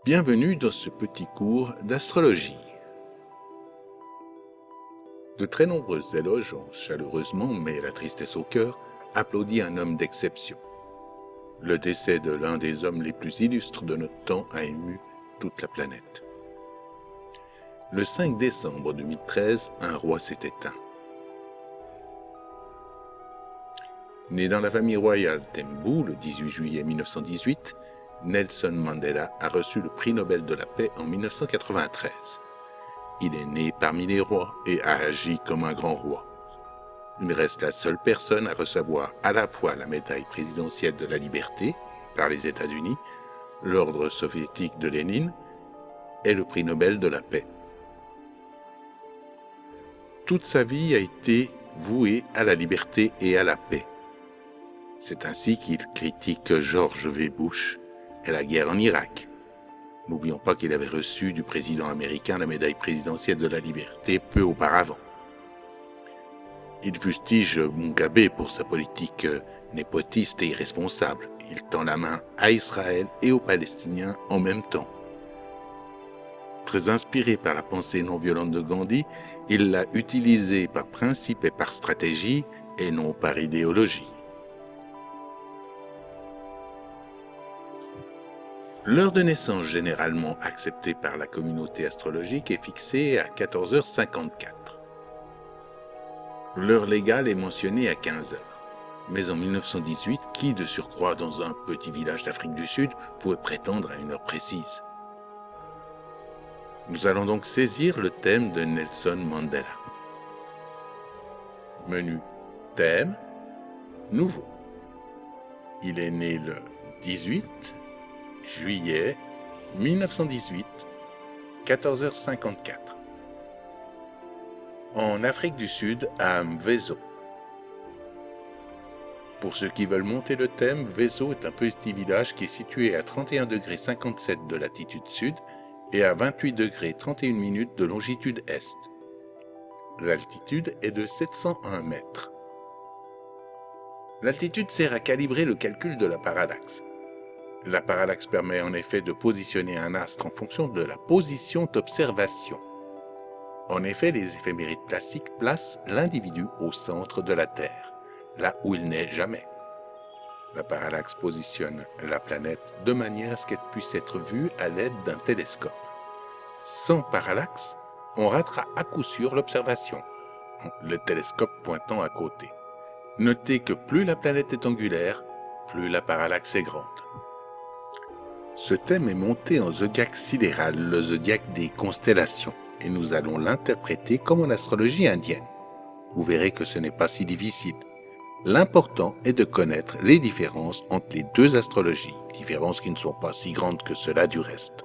Bienvenue dans ce petit cours d'astrologie. De très nombreux éloges ont chaleureusement, mais la tristesse au cœur, applaudi un homme d'exception. Le décès de l'un des hommes les plus illustres de notre temps a ému toute la planète. Le 5 décembre 2013, un roi s'est éteint. Né dans la famille royale Tembu le 18 juillet 1918, Nelson Mandela a reçu le prix Nobel de la paix en 1993. Il est né parmi les rois et a agi comme un grand roi. Il reste la seule personne à recevoir à la fois la médaille présidentielle de la liberté par les États-Unis, l'ordre soviétique de Lénine et le prix Nobel de la paix. Toute sa vie a été vouée à la liberté et à la paix. C'est ainsi qu'il critique George W. Bush et la guerre en Irak. N'oublions pas qu'il avait reçu du président américain la médaille présidentielle de la liberté peu auparavant. Il fustige Mugabe pour sa politique népotiste et irresponsable. Il tend la main à Israël et aux Palestiniens en même temps. Très inspiré par la pensée non violente de Gandhi, il l'a utilisée par principe et par stratégie et non par idéologie. L'heure de naissance généralement acceptée par la communauté astrologique est fixée à 14h54. L'heure légale est mentionnée à 15h. Mais en 1918, qui de surcroît dans un petit village d'Afrique du Sud pouvait prétendre à une heure précise? Nous allons donc saisir le thème de Nelson Mandela. Menu thème nouveau. Il est né le 18 juillet 1918, 14h54. En Afrique du Sud, à Mvezo. Pour ceux qui veulent monter le thème, Mvezo est un petit village qui est situé à 31,57 de latitude sud et à 28,31 de longitude est. L'altitude est de 701 mètres. L'altitude sert à calibrer le calcul de la parallaxe. La parallaxe permet en effet de positionner un astre en fonction de la position d'observation. En effet, les éphémérides classiques placent l'individu au centre de la Terre, là où il n'est jamais. La parallaxe positionne la planète de manière à ce qu'elle puisse être vue à l'aide d'un télescope. Sans parallaxe, on ratera à coup sûr l'observation, le télescope pointant à côté. Notez que plus la planète est angulaire, plus la parallaxe est grande. Ce thème est monté en zodiaque sidéral, le zodiaque des constellations, et nous allons l'interpréter comme en astrologie indienne. Vous verrez que ce n'est pas si difficile. L'important est de connaître les différences entre les deux astrologies, différences qui ne sont pas si grandes que cela du reste.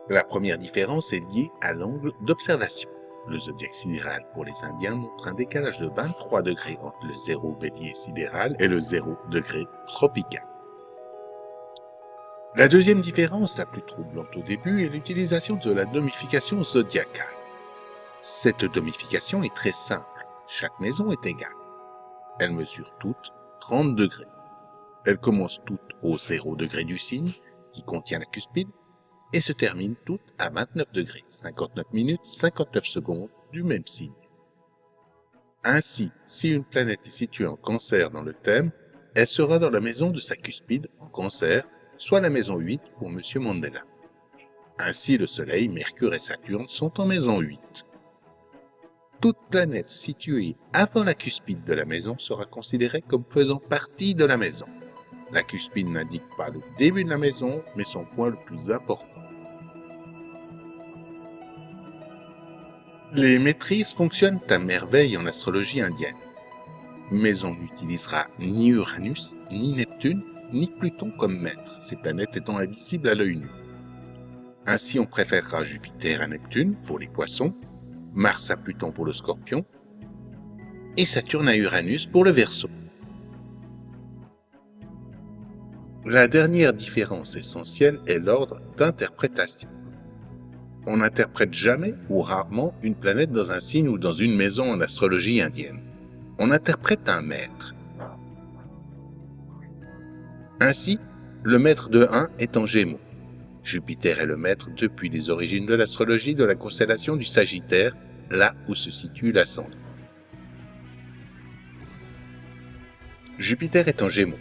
La première différence est liée à l'angle d'observation. Le zodiaque sidéral pour les Indiens montre un décalage de 23 degrés entre le 0 bélier sidéral et le 0 degré tropical. La deuxième différence, la plus troublante au début, est l'utilisation de la domification zodiacale. Cette domification est très simple. Chaque maison est égale. Elles mesurent toutes 30 degrés. Elles commencent toutes au 0 degré du signe, qui contient la cuspide, et se terminent toutes à 29 degrés, 59 minutes, 59 secondes du même signe. Ainsi, si une planète est située en Cancer dans le thème, elle sera dans la maison de sa cuspide en Cancer, soit la maison 8 pour M. Mandela. Ainsi, le Soleil, Mercure et Saturne sont en maison 8. Toute planète située avant la cuspide de la maison sera considérée comme faisant partie de la maison. La cuspide n'indique pas le début de la maison, mais son point le plus important. Les maîtrises fonctionnent à merveille en astrologie indienne. Mais on n'utilisera ni Uranus, ni Neptune, ni Pluton comme maître, ces planètes étant invisibles à l'œil nu. Ainsi, on préférera Jupiter à Neptune pour les poissons, Mars à Pluton pour le Scorpion, et Saturne à Uranus pour le Verseau. La dernière différence essentielle est l'ordre d'interprétation. On n'interprète jamais ou rarement une planète dans un signe ou dans une maison en astrologie indienne. On interprète un maître. Ainsi, Le maître de 1 est en Gémeaux. Jupiter est le maître depuis les origines de l'astrologie de la constellation du Sagittaire, là où se situe l'ascendant. Jupiter est en Gémeaux.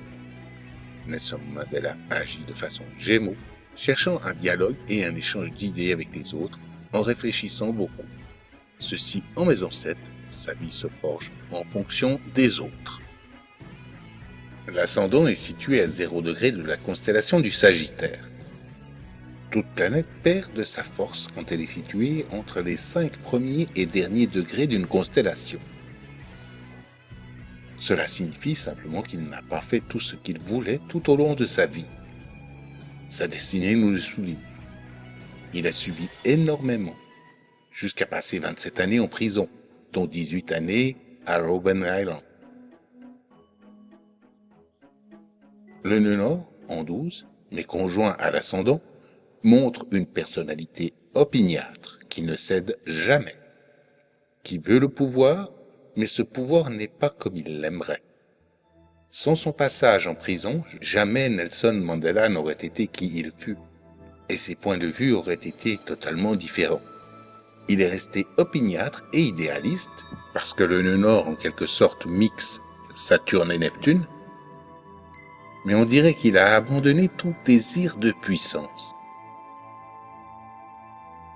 Nelson Mandela agit de façon Gémeaux, cherchant un dialogue et un échange d'idées avec les autres, en réfléchissant beaucoup. Ceci en maison 7, sa vie se forge en fonction des autres. L'ascendant est situé à 0 degré de la constellation du Sagittaire. Toute planète perd de sa force quand elle est située entre les 5 premiers et derniers degrés d'une constellation. Cela signifie simplement qu'il n'a pas fait tout ce qu'il voulait tout au long de sa vie. Sa destinée nous le souligne. Il a subi énormément, jusqu'à passer 27 années en prison, dont 18 années à Robben Island. Le nœud nord, en 12, mais conjoint à l'ascendant, montre une personnalité opiniâtre qui ne cède jamais, qui veut le pouvoir, mais ce pouvoir n'est pas comme il l'aimerait. Sans son passage en prison, jamais Nelson Mandela n'aurait été qui il fut, et ses points de vue auraient été totalement différents. Il est resté opiniâtre et idéaliste, parce que le nœud nord en quelque sorte mixe Saturne et Neptune, mais on dirait qu'il a abandonné tout désir de puissance.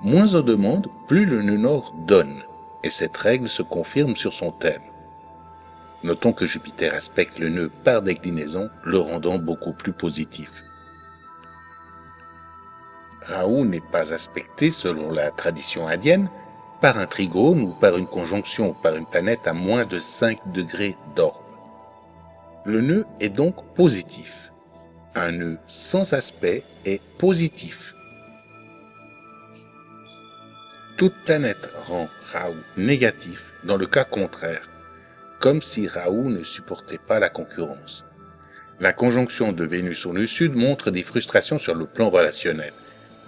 Moins on demande, plus le nœud nord donne, et cette règle se confirme sur son thème. Notons que Jupiter aspecte le nœud par déclinaison, le rendant beaucoup plus positif. Rahu n'est pas aspecté, selon la tradition indienne, par un trigone ou par une conjonction, par une planète à moins de 5 degrés d'orbe. Le nœud est donc positif. Un nœud sans aspect est positif. Toute planète rend Rahu négatif dans le cas contraire, comme si Rahu ne supportait pas la concurrence. La conjonction de Vénus au nœud sud montre des frustrations sur le plan relationnel,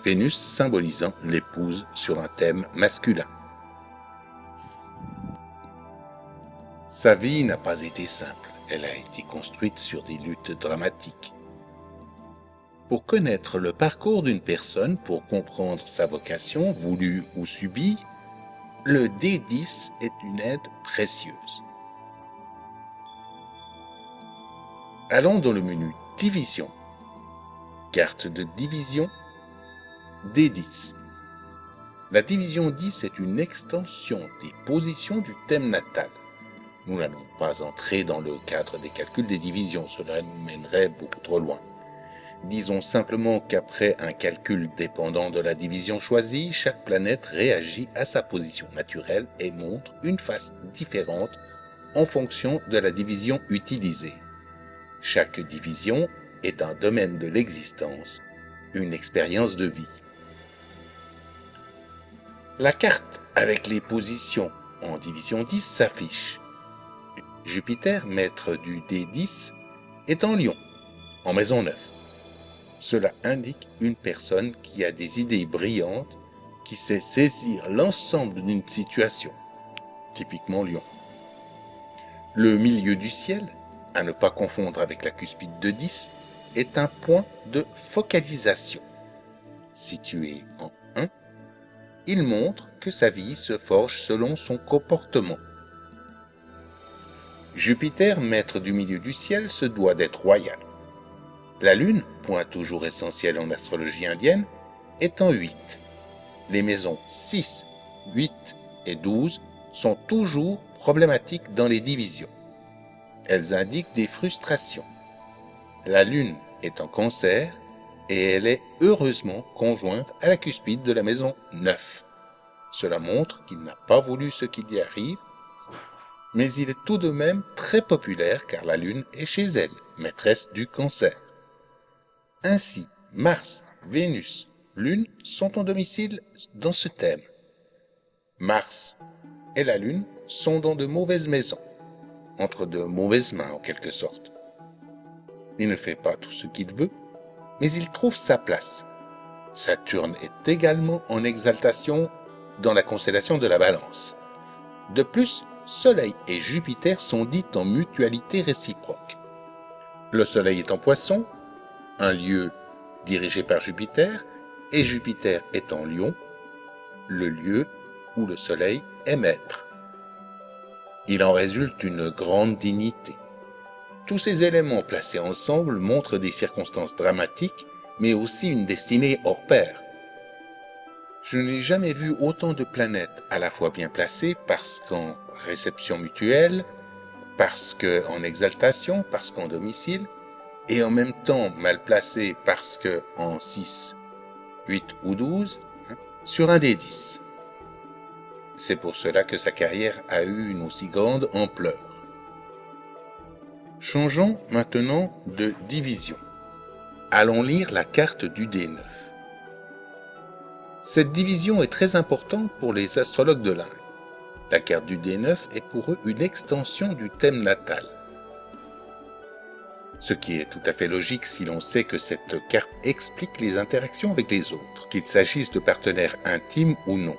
Vénus symbolisant l'épouse sur un thème masculin. Sa vie n'a pas été simple, elle a été construite sur des luttes dramatiques. Pour connaître le parcours d'une personne, pour comprendre sa vocation, voulue ou subie, le D10 est une aide précieuse. Allons dans le menu Division. Carte de division, D10. La division 10 est une extension des positions du thème natal. Nous n'allons pas entrer dans le cadre des calculs des divisions, cela nous mènerait beaucoup trop loin. Disons simplement qu'après un calcul dépendant de la division choisie, chaque planète réagit à sa position naturelle et montre une face différente en fonction de la division utilisée. Chaque division est un domaine de l'existence, une expérience de vie. La carte avec les positions en division 10 s'affiche. Jupiter, maître du D10, est en Lion, en maison 9. Cela indique une personne qui a des idées brillantes, qui sait saisir l'ensemble d'une situation, typiquement Lion. Le milieu du ciel, à ne pas confondre avec la cuspide de 10, est un point de focalisation. Situé en 1, il montre que sa vie se forge selon son comportement. Jupiter, maître du milieu du ciel, se doit d'être royal. La Lune, point toujours essentiel en astrologie indienne, est en 8. Les maisons 6, 8 et 12 sont toujours problématiques dans les divisions. Elles indiquent des frustrations. La Lune est en Cancer et elle est heureusement conjointe à la cuspide de la maison 9. Cela montre qu'il n'a pas voulu ce qui lui arrive, mais il est tout de même très populaire car la Lune est chez elle, maîtresse du Cancer. Ainsi, Mars, Vénus, Lune sont en domicile dans ce thème. Mars et la Lune sont dans de mauvaises maisons, entre de mauvaises mains en quelque sorte. Il ne fait pas tout ce qu'il veut, mais il trouve sa place. Saturne est également en exaltation dans la constellation de la Balance. De plus, Soleil et Jupiter sont dits en mutualité réciproque. Le Soleil est en Poisson, un lieu dirigé par Jupiter, et Jupiter est en Lion, le lieu où le Soleil est maître. Il en résulte une grande dignité. Tous ces éléments placés ensemble montrent des circonstances dramatiques, mais aussi une destinée hors pair. Je n'ai jamais vu autant de planètes à la fois bien placées parce qu'en réception mutuelle, parce qu'en exaltation, parce qu'en domicile, et en même temps mal placées parce qu'en 6, 8 ou 12, sur un des 10. C'est pour cela que sa carrière a eu une aussi grande ampleur. Changeons maintenant de division. Allons lire la carte du D9. Cette division est très importante pour les astrologues de l'Inde. La carte du D9 est pour eux une extension du thème natal. Ce qui est tout à fait logique si l'on sait que cette carte explique les interactions avec les autres, qu'il s'agisse de partenaires intimes ou non.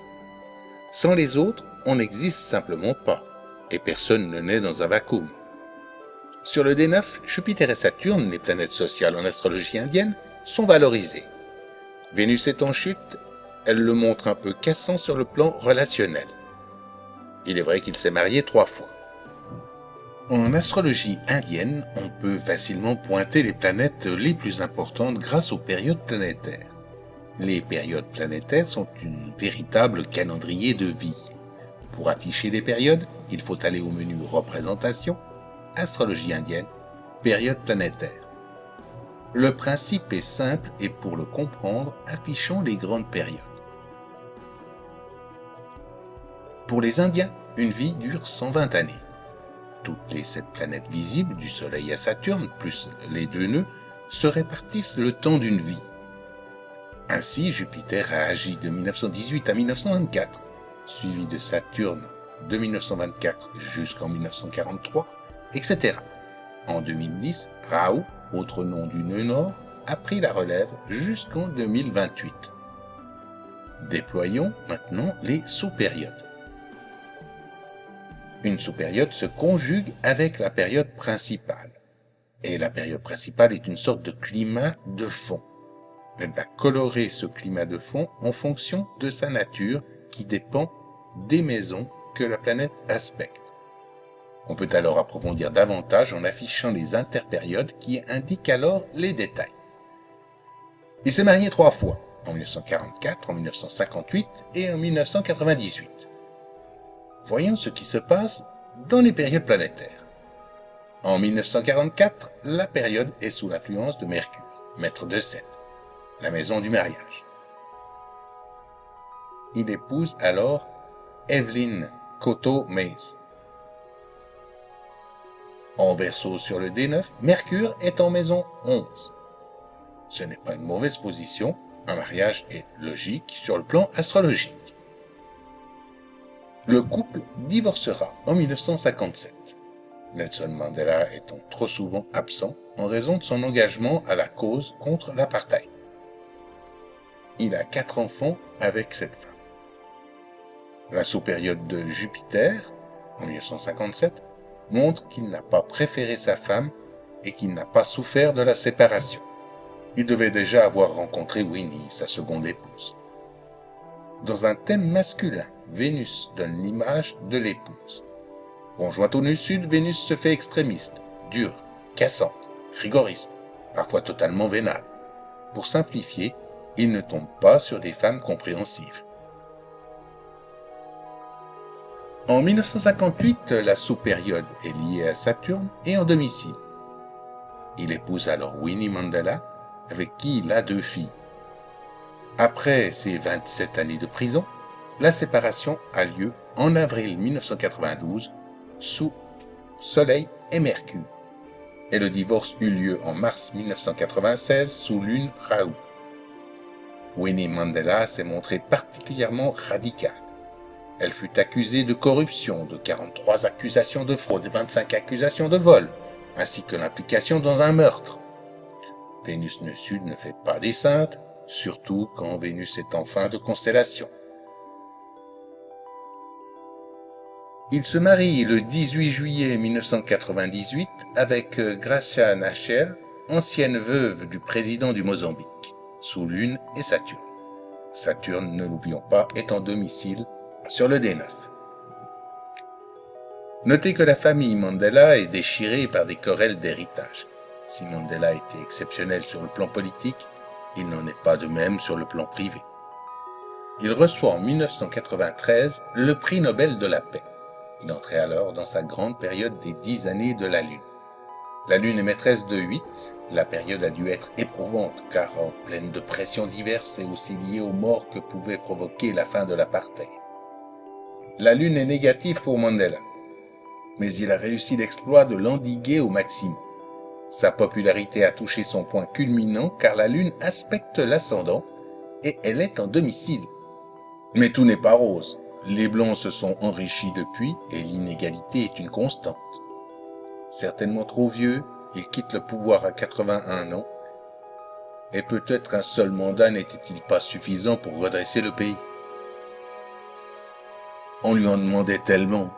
Sans les autres, on n'existe simplement pas, et personne ne naît dans un vacuum. Sur le D9, Jupiter et Saturne, les planètes sociales en astrologie indienne, sont valorisées. Vénus est en chute, elle le montre un peu cassant sur le plan relationnel. Il est vrai qu'il s'est marié 3 fois. En astrologie indienne, on peut facilement pointer les planètes les plus importantes grâce aux périodes planétaires. Les périodes planétaires sont une véritable calendrier de vie. Pour afficher les périodes, il faut aller au menu Représentation, Astrologie indienne, période planétaire. Le principe est simple et pour le comprendre, affichons les grandes périodes. Pour les Indiens, une vie dure 120 années. Toutes les 7 planètes visibles, du Soleil à Saturne, plus les 2 nœuds, se répartissent le temps d'une vie. Ainsi, Jupiter a agi de 1918 à 1924, suivi de Saturne de 1924 jusqu'en 1943, etc. En 2010, Rahu, autre nom du nœud nord, a pris la relève jusqu'en 2028. Déployons maintenant les sous-périodes. Une sous-période se conjugue avec la période principale. Et la période principale est une sorte de climat de fond. Elle va colorer ce climat de fond en fonction de sa nature qui dépend des maisons que la planète aspecte. On peut alors approfondir davantage en affichant les interpériodes qui indiquent alors les détails. Il s'est marié 3 fois, en 1944, en 1958 et en 1998. Voyons ce qui se passe dans les périodes planétaires. En 1944, la période est sous l'influence de Mercure, maître de 7, la maison du mariage. Il épouse alors Evelyn Coto Mays. En Verseau sur le D9, Mercure est en maison 11. Ce n'est pas une mauvaise position, un mariage est logique sur le plan astrologique. Le couple divorcera en 1957, Nelson Mandela étant trop souvent absent en raison de son engagement à la cause contre l'apartheid. Il a 4 enfants avec cette femme. La sous-période de Jupiter, en 1957, montre qu'il n'a pas préféré sa femme et qu'il n'a pas souffert de la séparation. Il devait déjà avoir rencontré Winnie, sa seconde épouse. Dans un thème masculin, Vénus donne l'image de l'épouse. Conjointe au nœud sud, Vénus se fait extrémiste, dure, cassante, rigoriste, parfois totalement vénale. Pour simplifier, il ne tombe pas sur des femmes compréhensives. En 1958, la sous-période est liée à Saturne et en domicile. Il épouse alors Winnie Mandela, avec qui il a 2 filles. Après ses 27 années de prison, la séparation a lieu en avril 1992 sous Soleil et Mercure. Et le divorce eut lieu en mars 1996 sous Lune Rahu. Winnie Mandela s'est montrée particulièrement radicale. Elle fut accusée de corruption, de 43 accusations de fraude et 25 accusations de vol, ainsi que l'implication dans un meurtre. Vénus nœud sud ne fait pas des saintes, surtout quand Vénus est en fin de constellation. Il se marie le 18 juillet 1998 avec Gracia Nachel, ancienne veuve du président du Mozambique, sous Lune et Saturne. Saturne, ne l'oublions pas, est en domicile sur le D9. Notez que la famille Mandela est déchirée par des querelles d'héritage. Si Mandela était exceptionnel sur le plan politique, il n'en est pas de même sur le plan privé. Il reçoit en 1993 le prix Nobel de la paix. Il entrait alors dans sa grande période des 10 années de la Lune. La Lune est maîtresse de 8, la période a dû être éprouvante car pleine de pressions diverses et aussi liée aux morts que pouvait provoquer la fin de l'apartheid. La Lune est négative pour Mandela, mais il a réussi l'exploit de l'endiguer au maximum. Sa popularité a touché son point culminant car la Lune aspecte l'ascendant et elle est en domicile. Mais tout n'est pas rose. Les Blancs se sont enrichis depuis et l'inégalité est une constante. Certainement trop vieux, il quitte le pouvoir à 81 ans et peut-être un seul mandat n'était-il pas suffisant pour redresser le pays. On lui en demandait tellement.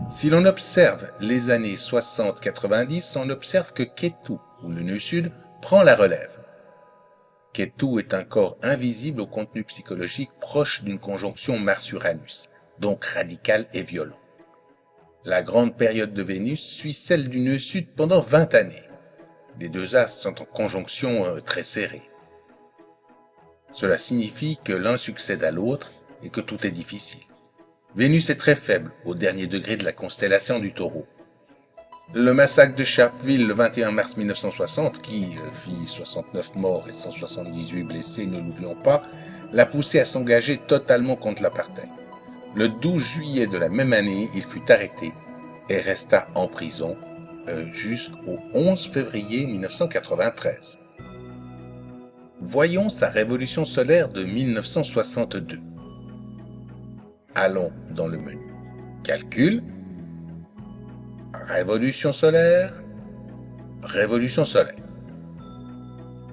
Si l'on observe les années 60-90, on observe que Ketu, ou le nœud sud, prend la relève. Ketu est un corps invisible au contenu psychologique proche d'une conjonction Mars-Uranus, donc radical et violent. La grande période de Vénus suit celle du nœud sud pendant 20 années. Les deux astres sont en conjonction très serrée. Cela signifie que l'un succède à l'autre et que tout est difficile. Vénus est très faible au dernier degré de la constellation du Taureau. Le massacre de Sharpeville le 21 mars 1960, qui fit 69 morts et 178 blessés, ne l'oublions pas, l'a poussé à s'engager totalement contre l'apartheid. Le 12 juillet de la même année, il fut arrêté et resta en prison jusqu'au 11 février 1993. Voyons sa révolution solaire de 1962. Allons dans le menu. Calcul. Révolution solaire. Révolution solaire.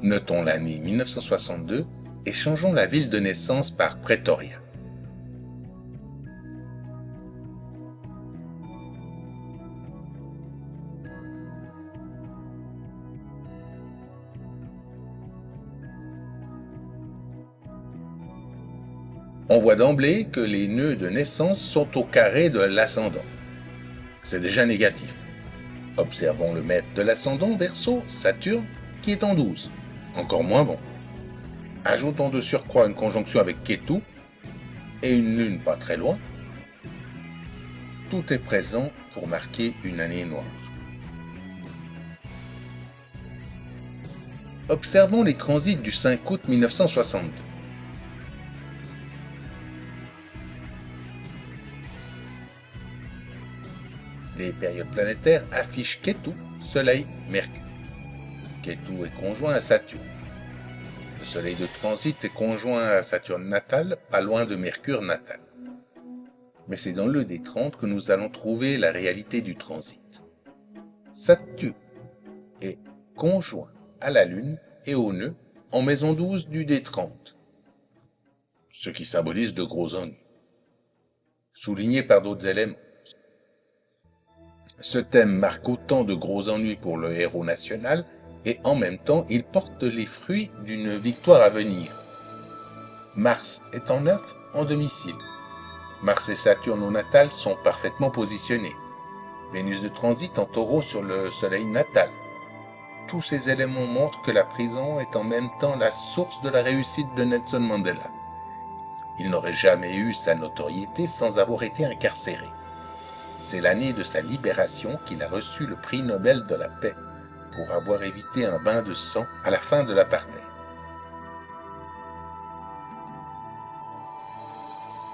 Notons l'année 1962 et changeons la ville de naissance par Pretoria. On voit d'emblée que les nœuds de naissance sont au carré de l'ascendant. C'est déjà négatif. Observons le maître de l'ascendant, Verseau, Saturne, qui est en 12. Encore moins bon. Ajoutons de surcroît une conjonction avec Ketu et une lune pas très loin. Tout est présent pour marquer une année noire. Observons les transits du 5 août 1962. Les périodes planétaires affichent Ketu, Soleil, Mercure. Ketu est conjoint à Saturne. Le Soleil de transit est conjoint à Saturne natale, pas loin de Mercure natal. Mais c'est dans le D30 que nous allons trouver la réalité du transit. Saturne est conjoint à la Lune et au nœud en maison 12 du D30, ce qui symbolise de gros ennuis, soulignés par d'autres éléments. Ce thème marque autant de gros ennuis pour le héros national et en même temps il porte les fruits d'une victoire à venir. Mars est en 9 en domicile. Mars et Saturne au natal sont parfaitement positionnés. Vénus de transit en Taureau sur le Soleil natal. Tous ces éléments montrent que la prison est en même temps la source de la réussite de Nelson Mandela. Il n'aurait jamais eu sa notoriété sans avoir été incarcéré. C'est l'année de sa libération qu'il a reçu le prix Nobel de la paix pour avoir évité un bain de sang à la fin de l'apartheid.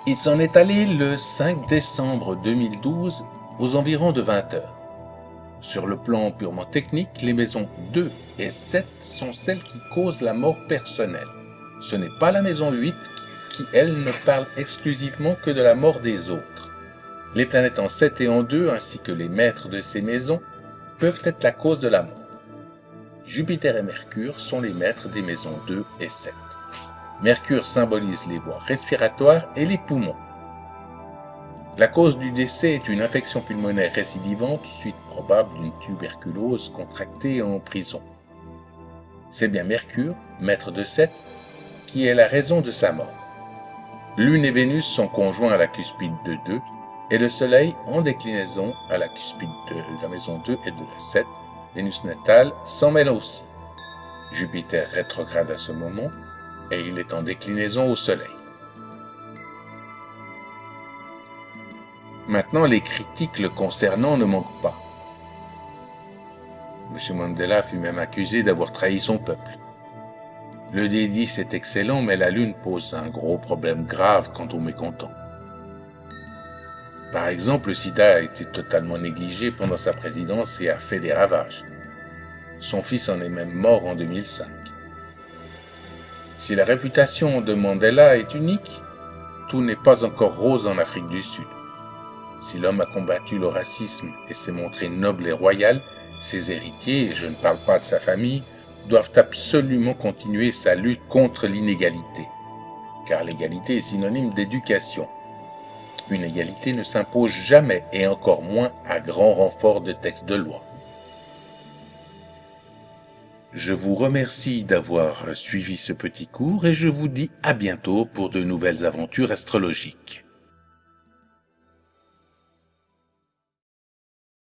Il s'en est allé le 5 décembre 2012 aux environs de 20 heures. Sur le plan purement technique, les maisons 2 et 7 sont celles qui causent la mort personnelle. Ce n'est pas la maison 8 qui, elle, ne parle exclusivement que de la mort des autres. Les planètes en 7 et en 2, ainsi que les maîtres de ces maisons, peuvent être la cause de la mort. Jupiter et Mercure sont les maîtres des maisons 2 et 7. Mercure symbolise les voies respiratoires et les poumons. La cause du décès est une infection pulmonaire récidivante, suite probable d'une tuberculose contractée en prison. C'est bien Mercure, maître de Seth, qui est la raison de sa mort. Lune et Vénus sont conjoints à la cuspide de 2, et le Soleil en déclinaison à la cuspide de la maison 2 et de la 7. Vénus natale s'en mêle aussi. Jupiter rétrograde à ce moment, et il est en déclinaison au Soleil. Maintenant, les critiques le concernant ne manquent pas. M. Mandela fut même accusé d'avoir trahi son peuple. Le D10 est excellent, mais la Lune pose un gros problème grave quant aux mécontents. Par exemple, le sida a été totalement négligé pendant sa présidence et a fait des ravages. Son fils en est même mort en 2005. Si la réputation de Mandela est unique, tout n'est pas encore rose en Afrique du Sud. Si l'homme a combattu le racisme et s'est montré noble et royal, ses héritiers, et je ne parle pas de sa famille, doivent absolument continuer sa lutte contre l'inégalité. Car l'égalité est synonyme d'éducation. Une égalité ne s'impose jamais et encore moins à grand renfort de textes de loi. Je vous remercie d'avoir suivi ce petit cours et je vous dis à bientôt pour de nouvelles aventures astrologiques.